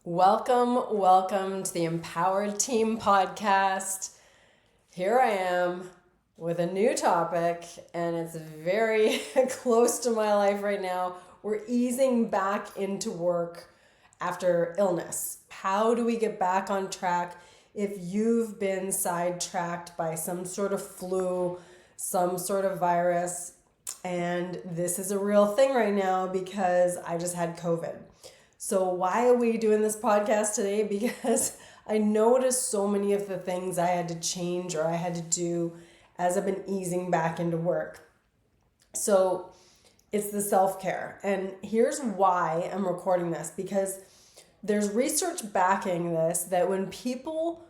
Welcome to the Empowered Team podcast. Here I am with a new topic, and it's very close to my life right now. We're easing back into work after illness. How do we get back on track if you've been sidetracked by some sort of flu, some sort of virus? And this is a real thing right now because I just had COVID. So why are we doing this podcast today? Because I noticed so many of the things I had to change or I had to do as I've been easing back into work. So it's the self-care. And here's why I'm recording this, because there's research backing this, that when people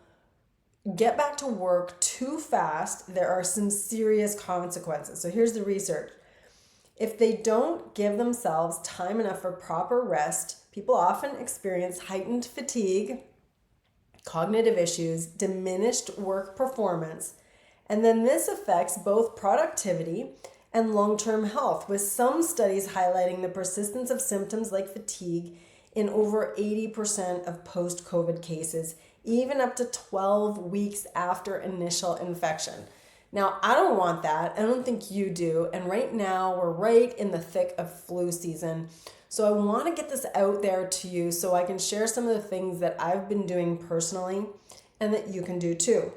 get back to work too fast, there are some serious consequences. So here's the research. If they don't give themselves time enough for proper rest, people often experience heightened fatigue, cognitive issues, diminished work performance, and then this affects both productivity and long-term health, with some studies highlighting the persistence of symptoms like fatigue in over 80% of post-COVID cases, even up to 12 weeks after initial infection. Now, I don't want that. I don't think you do. And right now, we're right in the thick of flu season. So I want to get this out there to you so I can share some of the things that I've been doing personally and that you can do too.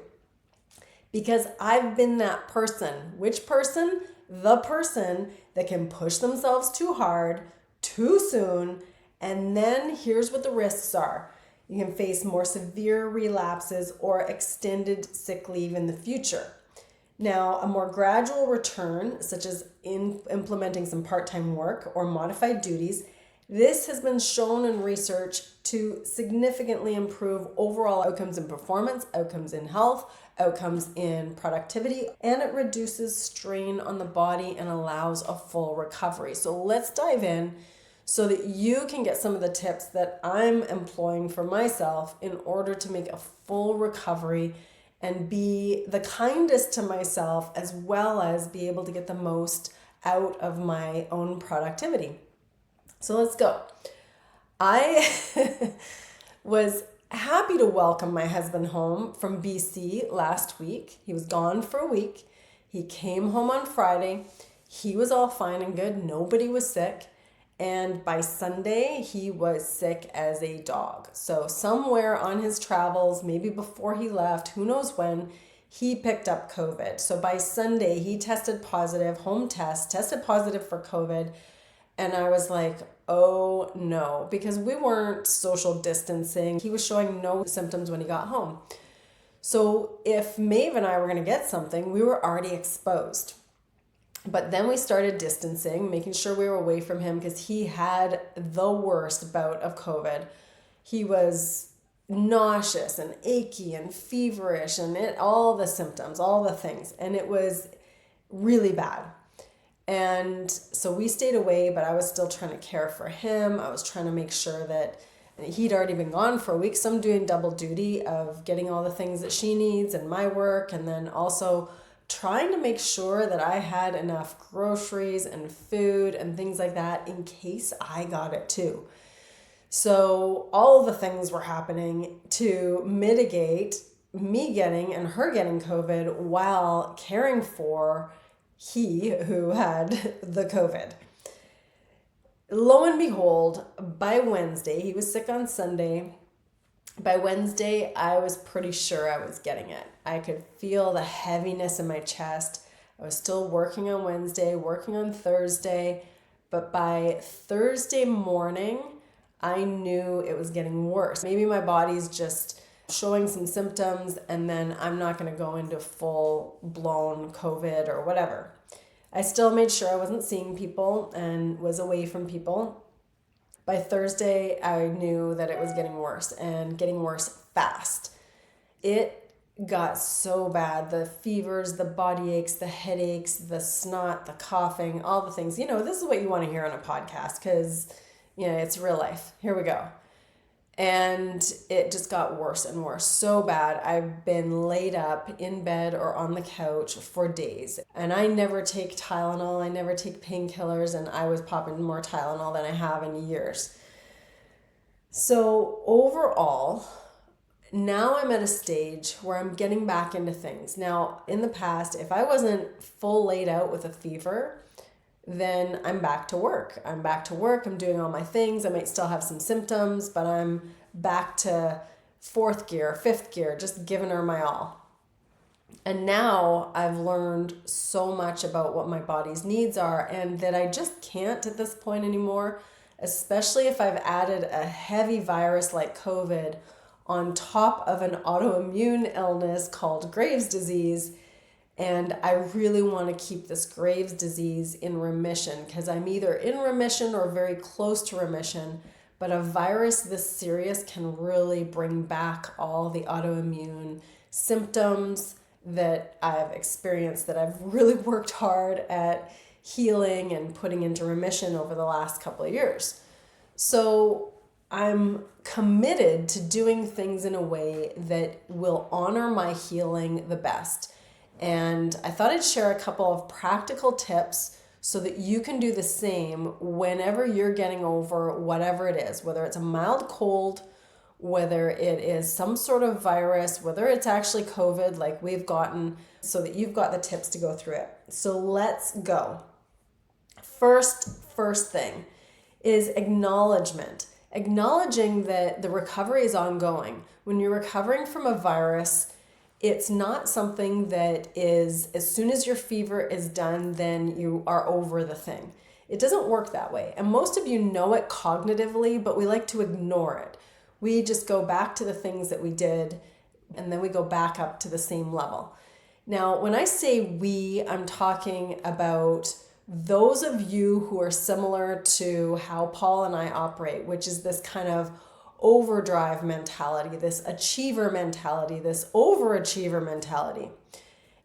Because I've been that person. Which person? The person that can push themselves too hard, too soon. And then here's what the risks are. You can face more severe relapses or extended sick leave in the future. Now, a more gradual return, such as implementing some part-time work or modified duties, this has been shown in research to significantly improve overall outcomes in performance, outcomes in health, outcomes in productivity, and it reduces strain on the body and allows a full recovery. So let's dive in so that you can get some of the tips that I'm employing for myself in order to make a full recovery and be the kindest to myself, as well as be able to get the most out of my own productivity. So let's go. I was happy to welcome my husband home from BC last week. He was gone for a week. He came home on Friday. He was all fine and good. Nobody was sick. And by Sunday, he was sick as a dog. So somewhere on his travels, maybe before he left, who knows when, he picked up COVID. So by Sunday, he tested positive, home test, tested positive for COVID. And I was like, oh no, because we weren't social distancing. He was showing no symptoms when he got home. So if Maeve and I were going to get something, we were already exposed. But then we started distancing, making sure we were away from him because he had the worst bout of COVID. He was nauseous and achy and feverish and all the symptoms, all the things. And it was really bad. And so we stayed away, but I was still trying to care for him. I was trying to make sure that he'd already been gone for a week. So I'm doing double duty of getting all the things that she needs and my work, and then also trying to make sure that I had enough groceries and food and things like that in case I got it too. So all of the things were happening to mitigate me getting and her getting COVID while caring for he who had the COVID. Lo and behold, by Wednesday, he was sick on Sunday. By Wednesday, I was pretty sure I was getting it. I could feel the heaviness in my chest. I was still working on Wednesday, working on Thursday, but by Thursday morning, I knew it was getting worse. Maybe my body's just showing some symptoms and then I'm not going to go into full-blown COVID or whatever. I still made sure I wasn't seeing people and was away from people. By Thursday, I knew that it was getting worse and getting worse fast. It got so bad. The fevers, the body aches, the headaches, the snot, the coughing, all the things. This is what you want to hear on a podcast because, it's real life. Here we go. And it just got worse and worse. So bad. I've been laid up in bed or on the couch for days. And I never take Tylenol. I never take painkillers. And I was popping more Tylenol than I have in years. So overall, now I'm at a stage where I'm getting back into things. Now, in the past, if I wasn't full laid out with a fever, then I'm back to work. I'm doing all my things. I might still have some symptoms, but I'm back to fourth gear, fifth gear, just giving her my all. And now I've learned so much about what my body's needs are and that I just can't at this point anymore, especially if I've added a heavy virus like COVID on top of an autoimmune illness called Graves' disease. And I really want to keep this Graves' disease in remission because I'm either in remission or very close to remission. But a virus this serious can really bring back all the autoimmune symptoms that I've experienced, that I've really worked hard at healing and putting into remission over the last couple of years. So I'm committed to doing things in a way that will honor my healing the best. And I thought I'd share a couple of practical tips so that you can do the same whenever you're getting over whatever it is, whether it's a mild cold, whether it is some sort of virus, whether it's actually COVID like we've gotten, so that you've got the tips to go through it. So let's go. First thing is acknowledgement. Acknowledging that the recovery is ongoing. When you're recovering from a virus, it's not something that is, as soon as your fever is done, then you are over the thing. It doesn't work that way. And most of you know it cognitively, but we like to ignore it. We just go back to the things that we did, and then we go back up to the same level. Now, when I say we, I'm talking about those of you who are similar to how Paul and I operate, which is this kind of overdrive mentality, this achiever mentality, this overachiever mentality.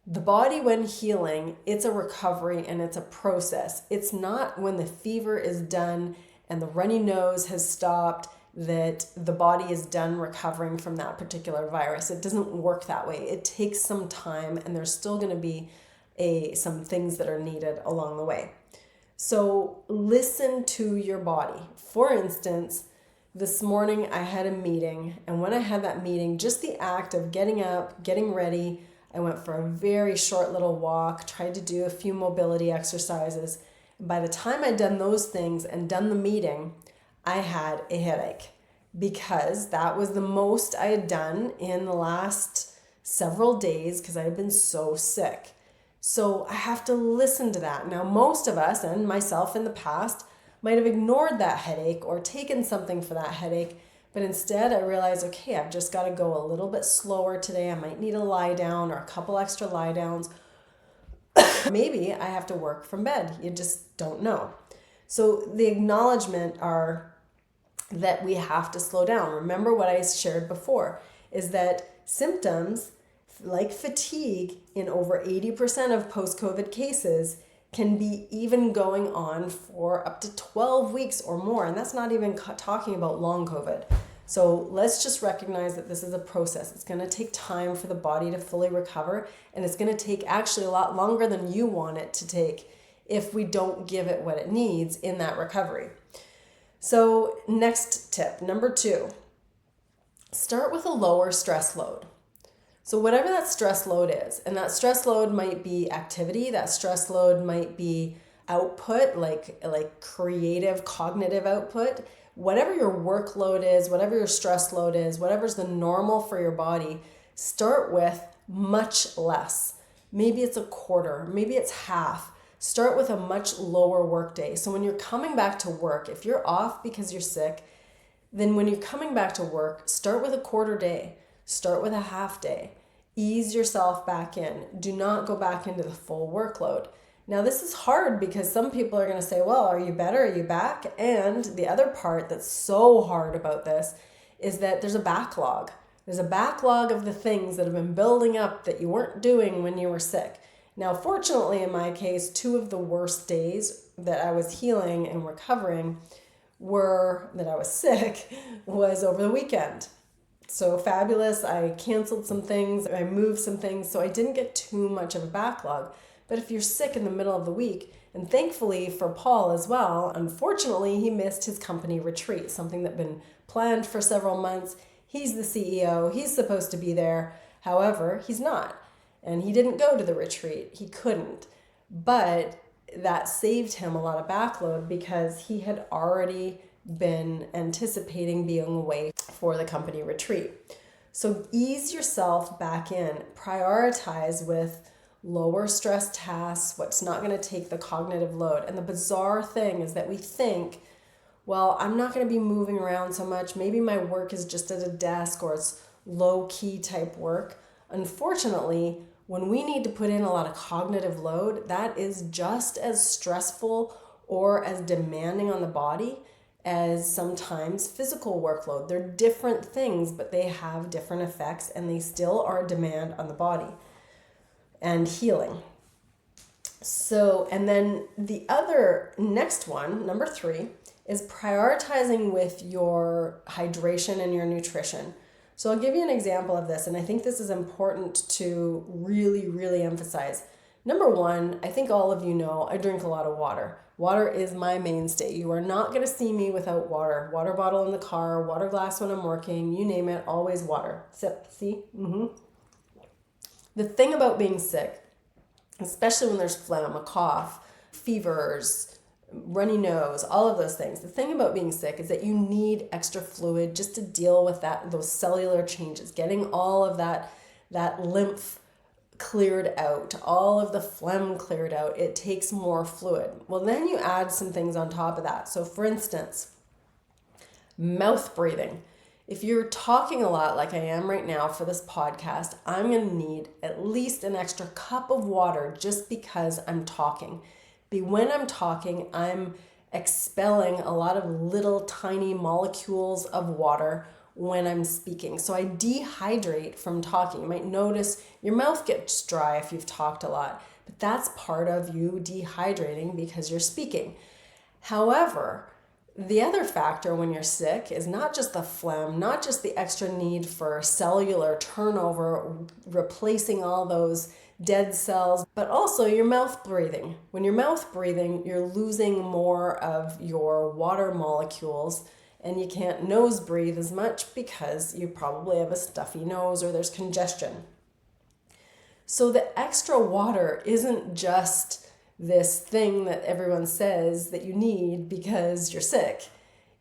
The body, when healing, it's a recovery and it's a process. It's not when the fever is done and the runny nose has stopped that the body is done recovering from that particular virus. It doesn't work that way. It takes some time, and there's still going to be some things that are needed along the way. So listen to your body. For instance, this morning I had a meeting, and when I had that meeting, just the act of getting up, getting ready, I went for a very short little walk, tried to do a few mobility exercises. By the time I'd done those things and done the meeting, I had a headache because that was the most I had done in the last several days because I had been so sick. So I have to listen to that. Now, most of us, and myself in the past, might have ignored that headache or taken something for that headache, but instead I realized, okay, I've just got to go a little bit slower today. I might need a lie down or a couple extra lie downs. Maybe I have to work from bed. You just don't know. So the acknowledgement are that we have to slow down. Remember what I shared before is that symptoms like fatigue in over 80% of post-COVID cases can be even going on for up to 12 weeks or more. And that's not even talking about long COVID. So let's just recognize that this is a process. It's going to take time for the body to fully recover. And it's going to take actually a lot longer than you want it to take if we don't give it what it needs in that recovery. So next tip, number 2, start with a lower stress load. So whatever that stress load is, and that stress load might be activity, that stress load might be output, like creative, cognitive output, whatever your workload is, whatever your stress load is, whatever's the normal for your body, start with much less. Maybe it's a quarter, maybe it's half. Start with a much lower work day. So when you're coming back to work, if you're off because you're sick, then when you're coming back to work, start with a quarter day. Start with a half day. Ease yourself back in. Do not go back into the full workload. Now, this is hard because some people are going to say, well, are you better? Are you back? And the other part that's so hard about this is that there's a backlog. There's a backlog of the things that have been building up that you weren't doing when you were sick. Now, fortunately, in my case, 2 of the worst days that I was healing and recovering that I was sick was over the weekend. So fabulous. I canceled some things. I moved some things. So I didn't get too much of a backlog. But if you're sick in the middle of the week, and thankfully for Paul as well, unfortunately, he missed his company retreat, something that had been planned for several months. He's the CEO. He's supposed to be there. However, he's not. And he didn't go to the retreat. He couldn't. But that saved him a lot of backload because he had already been anticipating being away for the company retreat. So ease yourself back in. Prioritize with lower stress tasks, what's not going to take the cognitive load. And the bizarre thing is that we think, well, I'm not going to be moving around so much. Maybe my work is just at a desk or it's low key type work. Unfortunately, when we need to put in a lot of cognitive load, that is just as stressful or as demanding on the body as sometimes physical workload. They're different things, but they have different effects and they still are a demand on the body and healing. So, and then the other next one, number 3, is prioritizing with your hydration and your nutrition. So I'll give you an example of this, and I think this is important to really, really emphasize. Number 1, I think all of you know, I drink a lot of water. Water is my mainstay. You are not going to see me without water. Water bottle in the car, water glass when I'm working, you name it, always water. Sip, see? The thing about being sick, especially when there's phlegm, a cough, fevers, runny nose, all of those things. The thing about being sick is that you need extra fluid just to deal with those cellular changes, getting all of that lymph cleared out, all of the phlegm cleared out. It takes more fluid. Well, then you add some things on top of that. So for instance, mouth breathing. If you're talking a lot like I am right now for this podcast, I'm going to need at least an extra cup of water just because I'm talking. When I'm talking, I'm expelling a lot of little tiny molecules of water when I'm speaking. So I dehydrate from talking. You might notice your mouth gets dry if you've talked a lot, but that's part of you dehydrating because you're speaking. However, the other factor when you're sick is not just the phlegm, not just the extra need for cellular turnover, replacing all those dead cells, but also your mouth breathing. When you're mouth breathing, you're losing more of your water molecules and you can't nose breathe as much because you probably have a stuffy nose or there's congestion. So the extra water isn't just this thing that everyone says that you need because you're sick.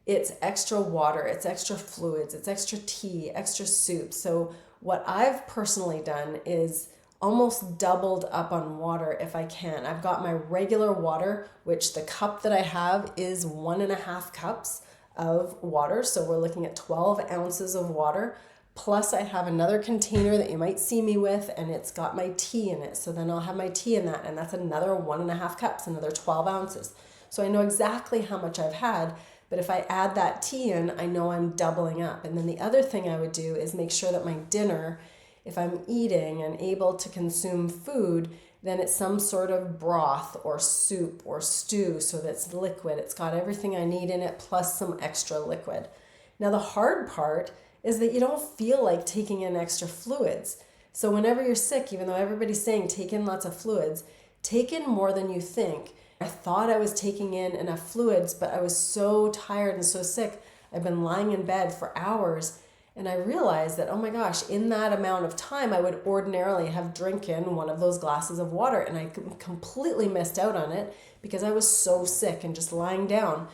It's extra water, it's extra fluids, it's extra tea, extra soup. So what I've personally done is almost doubled up on water if I can. I've got my regular water, which the cup that I have is 1.5 cups of water. So we're looking at 12 ounces of water. Plus I have another container that you might see me with and it's got my tea in it. So then I'll have my tea in that and that's another 1.5 cups, another 12 ounces. So I know exactly how much I've had, but if I add that tea in, I know I'm doubling up. And then the other thing I would do is make sure that my dinner, if I'm eating and able to consume food, then it's some sort of broth or soup or stew so that's liquid. It's got everything I need in it plus some extra liquid. Now the hard part is that you don't feel like taking in extra fluids. So whenever you're sick, even though everybody's saying take in lots of fluids, take in more than you think. I thought I was taking in enough fluids, but I was so tired and so sick. I've been lying in bed for hours. And I realized that, oh my gosh, in that amount of time, I would ordinarily have drinking one of those glasses of water. And I completely missed out on it because I was so sick and just lying down.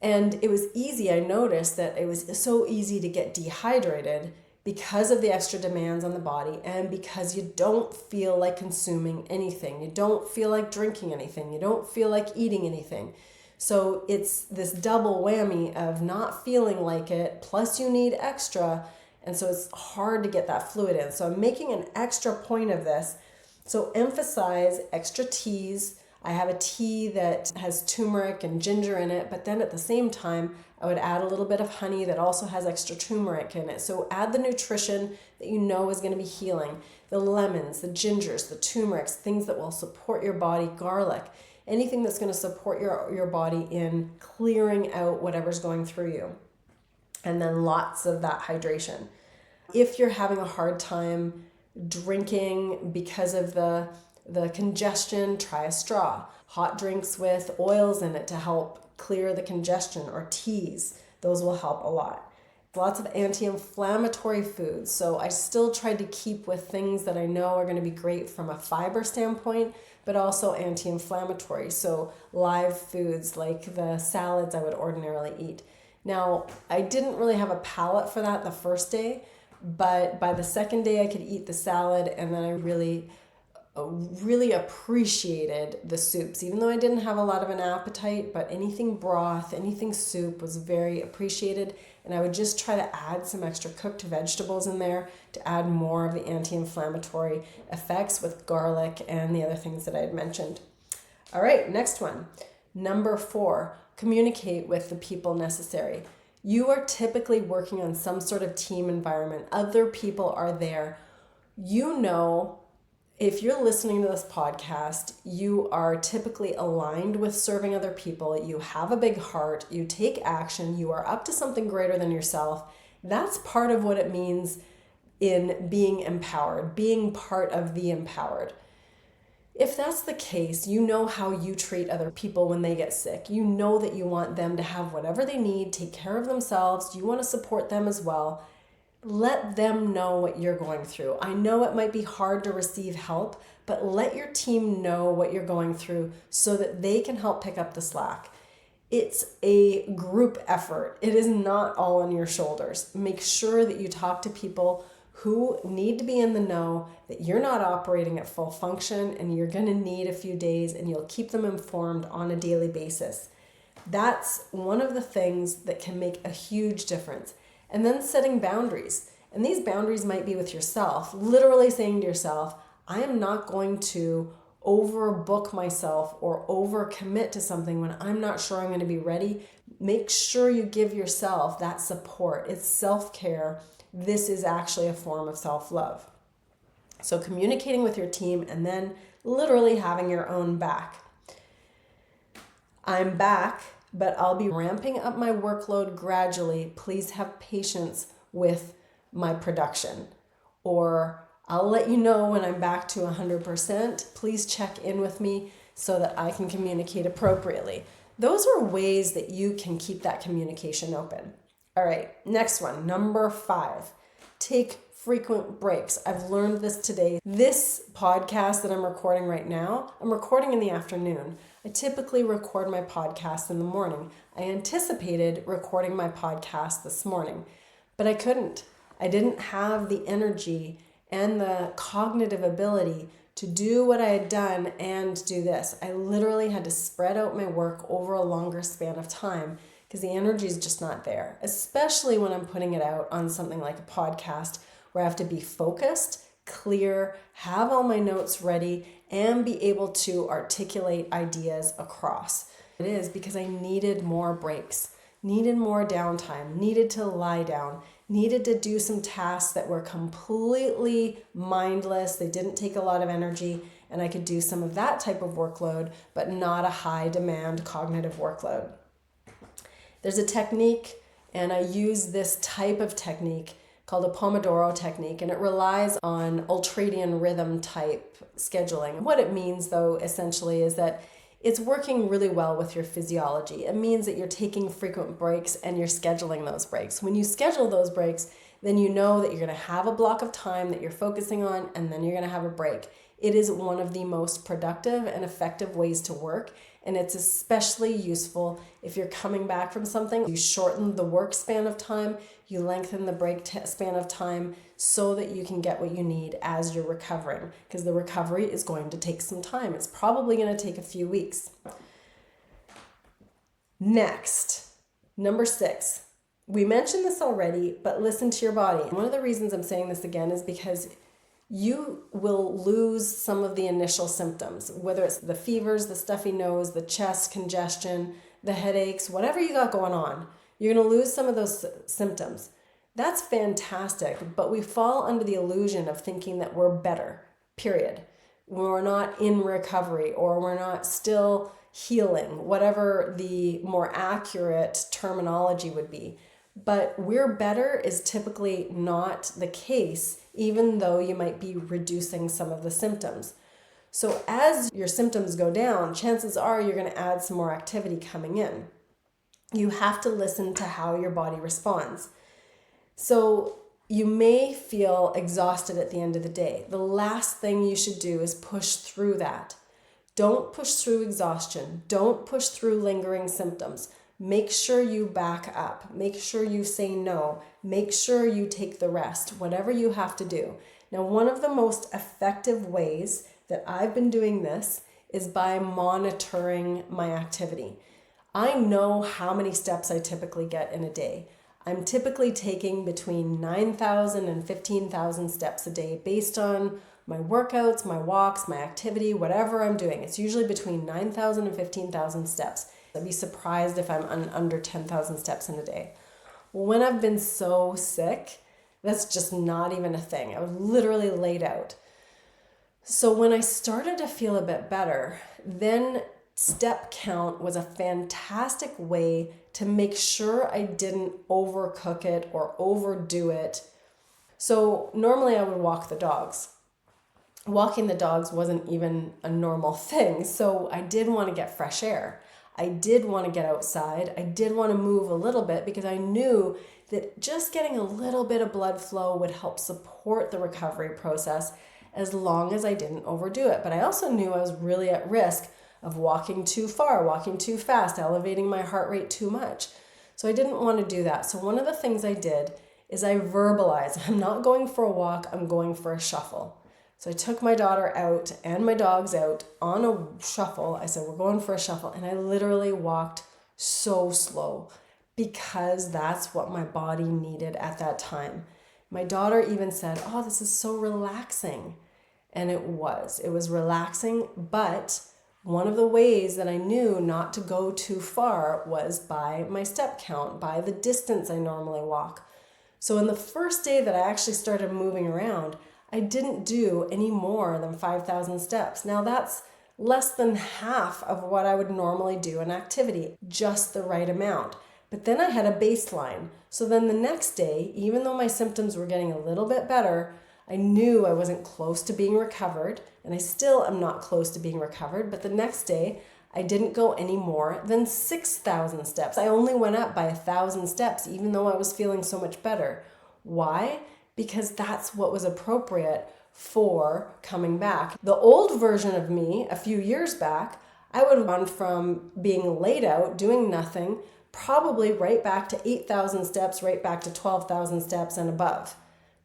And it was easy. I noticed that it was so easy to get dehydrated because of the extra demands on the body and because you don't feel like consuming anything. You don't feel like drinking anything. You don't feel like eating anything. So it's this double whammy of not feeling like it, plus you need extra, and so it's hard to get that fluid in. So I'm making an extra point of this. So emphasize extra teas. I have a tea that has turmeric and ginger in it, but then at the same time, I would add a little bit of honey that also has extra turmeric in it. So add the nutrition that you know is going to be healing. The lemons, the gingers, the turmerics, things that will support your body, garlic. Anything that's going to support your body in clearing out whatever's going through you. And then lots of that hydration. If you're having a hard time drinking because of the congestion, try a straw. Hot drinks with oils in it to help clear the congestion or teas. Those will help a lot. lots of anti-inflammatory foods. So I still tried to keep with things that I know are going to be great from a fiber standpoint, but also anti-inflammatory. So live foods like the salads I would ordinarily eat. Now, I didn't really have a palate for that the first day, but by the second day I could eat the salad, and then I really appreciated the soups, even though I didn't have a lot of an appetite, but anything broth, anything soup was very appreciated. And I would just try to add some extra cooked vegetables in there to add more of the anti-inflammatory effects with garlic and the other things that I had mentioned. All right, next one. Number 4, communicate with the people necessary. You are typically working on some sort of team environment. Other people are there. You know, if you're listening to this podcast, you are typically aligned with serving other people. You have a big heart. You take action. You are up to something greater than yourself. That's part of what it means in being empowered, being part of the empowered. If that's the case, you know how you treat other people when they get sick. You know that you want them to have whatever they need, take care of themselves. You want to support them as well. Let them know what you're going through. I know it might be hard to receive help, but let your team know what you're going through so that they can help pick up the slack. It's a group effort. It is not all on your shoulders. Make sure that you talk to people who need to be in the know, that you're not operating at full function and you're going to need a few days, and you'll keep them informed on a daily basis. That's one of the things that can make a huge difference. And then setting boundaries. And these boundaries might be with yourself, literally saying to yourself, I am not going to overbook myself or overcommit to something when I'm not sure I'm going to be ready. Make sure you give yourself that support. It's self-care. This is actually a form of self-love. So communicating with your team, and then literally having your own back. I'm back, but I'll be ramping up my workload gradually. Please have patience with my production. Or I'll let you know when I'm back to 100%. Please check in with me so that I can communicate appropriately. Those are ways that you can keep that communication open. All right, next one, number 5. Take frequent breaks. I've learned this today. This podcast that I'm recording right now, I'm recording in the afternoon. I typically record my podcast in the morning. I anticipated recording my podcast this morning, but I couldn't. I didn't have the energy and the cognitive ability to do what I had done and do this. I literally had to spread out my work over a longer span of time because the energy is just not there, especially when I'm putting it out on something like a podcast where I have to be focused, clear, have all my notes ready, and be able to articulate ideas across. It is because I needed more breaks, needed more downtime, needed to lie down, needed to do some tasks that were completely mindless. They didn't take a lot of energy, and I could do some of that type of workload, but not a high demand cognitive workload. There's a technique, and I use this type of technique called a Pomodoro technique, and it relies on ultradian rhythm type scheduling. What it means, though, essentially is that it's working really well with your physiology. It means that you're taking frequent breaks and you're scheduling those breaks. When you schedule those breaks, then you know that you're going to have a block of time that you're focusing on, and then you're going to have a break. It is one of the most productive and effective ways to work, and it's especially useful if you're coming back from something. You shorten the work span of time, you lengthen the break span of time so that you can get what you need as you're recovering, because the recovery is going to take some time. It's probably going to take a few weeks. Next, number 6. We mentioned this already, but listen to your body. And one of the reasons I'm saying this again is because you will lose some of the initial symptoms, whether it's the fevers, the stuffy nose, the chest congestion, the headaches, whatever you got going on. You're going to lose some of those symptoms. That's fantastic, but we fall under the illusion of thinking that we're better, period. We're not in recovery, or we're not still healing, whatever the more accurate terminology would be. But we're better is typically not the case, even though you might be reducing some of the symptoms. So as your symptoms go down, chances are you're going to add some more activity coming in. You have to listen to how your body responds. So you may feel exhausted at the end of the day. The last thing you should do is push through that. Don't push through exhaustion. Don't push through lingering symptoms. Make sure you back up. Make sure you say no. Make sure you take the rest, whatever you have to do. Now, one of the most effective ways that I've been doing this is by monitoring my activity. I know how many steps I typically get in a day. I'm typically taking between 9,000 and 15,000 steps a day based on my workouts, my walks, my activity, whatever I'm doing. It's usually between 9,000 and 15,000 steps. I'd be surprised if I'm under 10,000 steps in a day. When I've been so sick, that's just not even a thing. I was literally laid out. So when I started to feel a bit better, then step count was a fantastic way to make sure I didn't overcook it or overdo it. So normally I would walk the dogs. Walking the dogs wasn't even a normal thing. So I did want to get fresh air. I did want to get outside. I did want to move a little bit because I knew that just getting a little bit of blood flow would help support the recovery process as long as I didn't overdo it. But I also knew I was really at risk of walking too far, walking too fast, elevating my heart rate too much. So I didn't want to do that. So one of the things I did is I verbalized, I'm not going for a walk, I'm going for a shuffle. So I took my daughter out and my dogs out on a shuffle. I said, we're going for a shuffle. And I literally walked so slow because that's what my body needed at that time. My daughter even said, oh, this is so relaxing. And it was relaxing. But one of the ways that I knew not to go too far was by my step count, by the distance I normally walk. So in the first day that I actually started moving around, I didn't do any more than 5,000 steps. Now that's less than half of what I would normally do in activity, just the right amount. But then I had a baseline. So then the next day, even though my symptoms were getting a little bit better, I knew I wasn't close to being recovered, and I still am not close to being recovered. But the next day, I didn't go any more than 6,000 steps. I only went up by 1,000 steps, even though I was feeling so much better. Why? Because that's what was appropriate for coming back. The old version of me, a few years back, I would have gone from being laid out, doing nothing, probably right back to 8,000 steps, right back to 12,000 steps and above.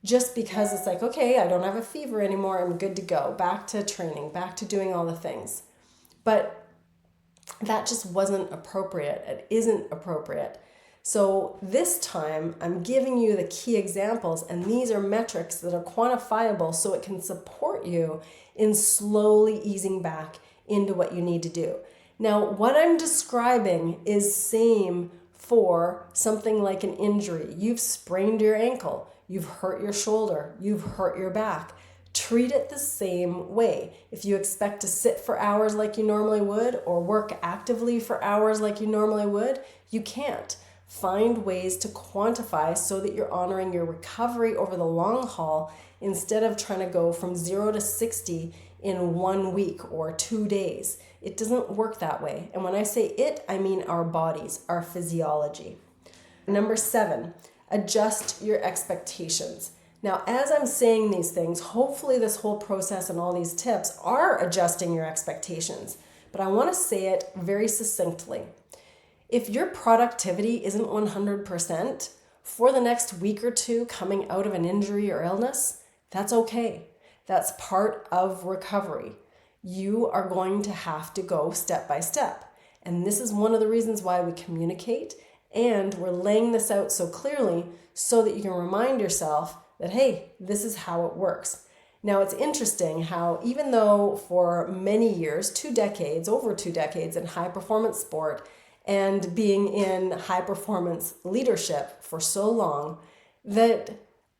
Just because it's like, okay, I don't have a fever anymore, I'm good to go. Back to training, back to doing all the things. But that just wasn't appropriate. It isn't appropriate. So this time I'm giving you the key examples, and these are metrics that are quantifiable so it can support you in slowly easing back into what you need to do. Now, what I'm describing is same for something like an injury. You've sprained your ankle, you've hurt your shoulder, you've hurt your back. Treat it the same way. If you expect to sit for hours like you normally would or work actively for hours like you normally would, you can't. Find ways to quantify so that you're honoring your recovery over the long haul instead of trying to go from 0 to 60 in 1 week or 2 days. It doesn't work that way. And when I say it, I mean our bodies, our physiology. Number 7, adjust your expectations. Now, as I'm saying these things, hopefully this whole process and all these tips are adjusting your expectations. But I want to say it very succinctly. If your productivity isn't 100% for the next week or two coming out of an injury or illness, that's okay. That's part of recovery. You are going to have to go step by step. And this is one of the reasons why we communicate, and we're laying this out so clearly so that you can remind yourself that, hey, this is how it works. Now, it's interesting how even though for many years, over 2 decades in high performance sport, and being in high performance leadership for so long, that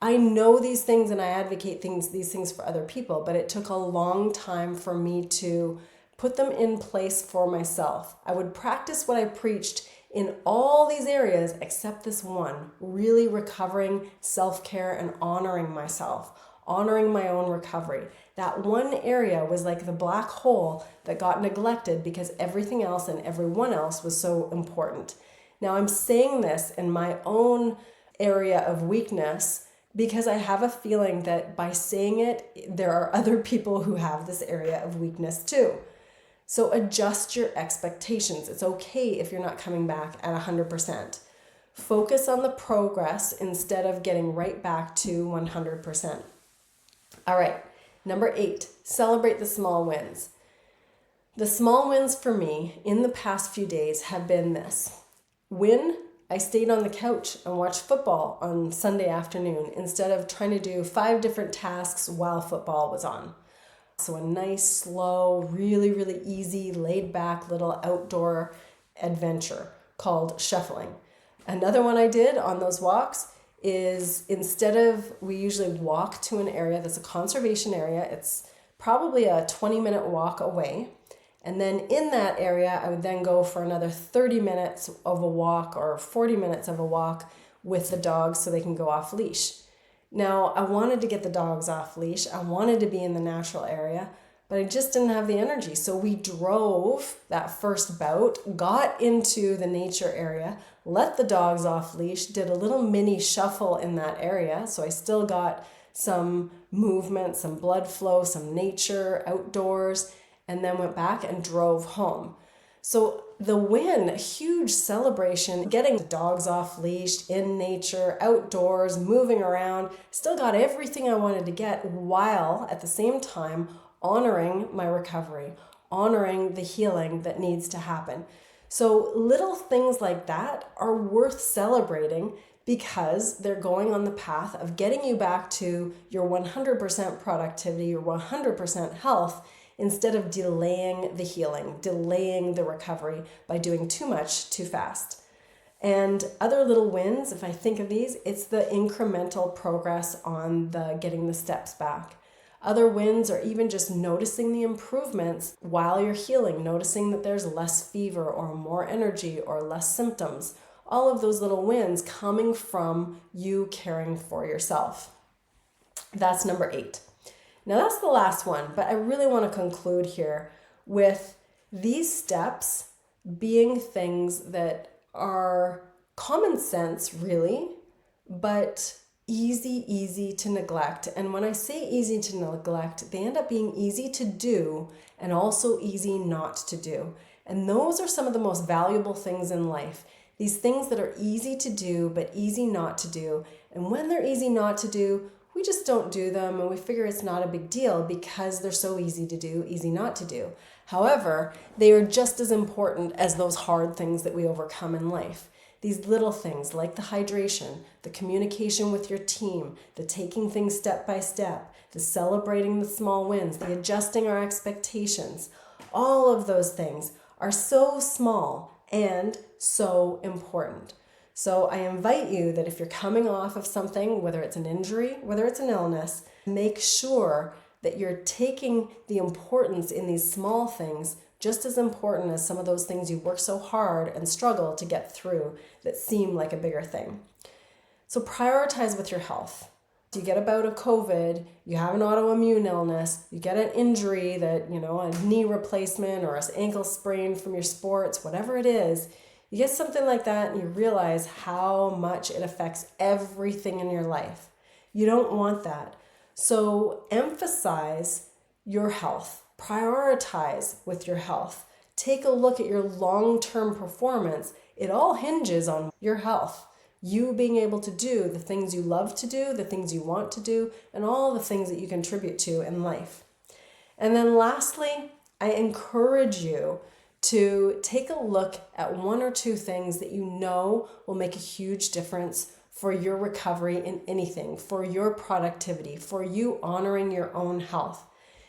I know these things and I advocate these things for other people, but it took a long time for me to put them in place for myself. I would practice what I preached in all these areas except this one, really recovering self-care and honoring myself, honoring my own recovery. That one area was like the black hole that got neglected because everything else and everyone else was so important. Now I'm saying this in my own area of weakness because I have a feeling that by saying it, there are other people who have this area of weakness too. So adjust your expectations. It's okay if you're not coming back at 100%. Focus on the progress instead of getting right back to 100%. All right, number 8, celebrate the small wins. The small wins for me in the past few days have been this. When I stayed on the couch and watched football on Sunday afternoon instead of trying to do 5 different tasks while football was on. So a nice, slow, really, really easy, laid back little outdoor adventure called shuffling. Another one I did on those walks is instead of, we usually walk to an area that's a conservation area. It's probably a 20-minute walk away. And then in that area, I would then go for another 30 minutes of a walk or 40 minutes of a walk with the dogs so they can go off leash. Now, I wanted to get the dogs off leash. I wanted to be in the natural area, but I just didn't have the energy. So we drove that first bout, got into the nature area, let the dogs off leash, did a little mini shuffle in that area. So I still got some movement, some blood flow, some nature outdoors, and then went back and drove home. So the win, a huge celebration, getting the dogs off leash, in nature, outdoors, moving around, still got everything I wanted to get while at the same time honoring my recovery, honoring the healing that needs to happen. So little things like that are worth celebrating because they're going on the path of getting you back to your 100% productivity, your 100% health, instead of delaying the healing, delaying the recovery by doing too much too fast. And other little wins, if I think of these, it's the incremental progress on the getting the steps back. Other wins are even just noticing the improvements while you're healing, noticing that there's less fever or more energy or less symptoms. All of those little wins coming from you caring for yourself. That's number 8. Now that's the last one, but I really want to conclude here with these steps being things that are common sense, really, but easy to neglect. And when I say easy to neglect, they end up being easy to do and also easy not to do. And those are some of the most valuable things in life. These things that are easy to do, but easy not to do. And when they're easy not to do, we just don't do them and we figure it's not a big deal because they're so easy to do, easy not to do. However, they are just as important as those hard things that we overcome in life. These little things like the hydration, the communication with your team, the taking things step by step, the celebrating the small wins, the adjusting our expectations, all of those things are so small and so important. So I invite you that if you're coming off of something, whether it's an injury, whether it's an illness, make sure that you're taking the importance in these small things just as important as some of those things you work so hard and struggle to get through that seem like a bigger thing. So prioritize with your health. You get a bout of COVID, you have an autoimmune illness, you get an injury that, a knee replacement or an ankle sprain from your sports, whatever it is, you get something like that and you realize how much it affects everything in your life. You don't want that. So emphasize your health. Prioritize with your health. Take a look at your long-term performance. It all hinges on your health. You being able to do the things you love to do, the things you want to do, and all the things that you contribute to in life. And then lastly, I encourage you to take a look at 1 or 2 things that you know will make a huge difference for your recovery in anything, for your productivity, for you honoring your own health.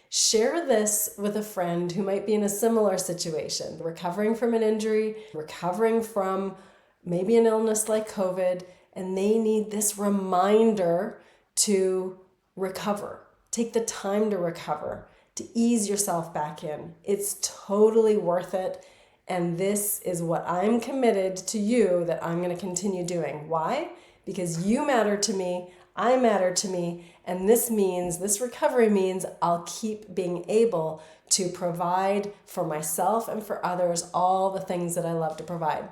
Share this with a friend who might be in a similar situation, recovering from an injury, recovering from maybe an illness like COVID, and they need this reminder to recover. Take the time to recover, to ease yourself back in. It's totally worth it. And this is what I'm committed to you that I'm going to continue doing. Why? Because you matter to me, I matter to me, and this recovery means I'll keep being able to provide for myself and for others all the things that I love to provide.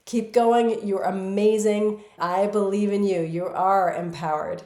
Keep going. You're amazing. I believe in you. You are empowered.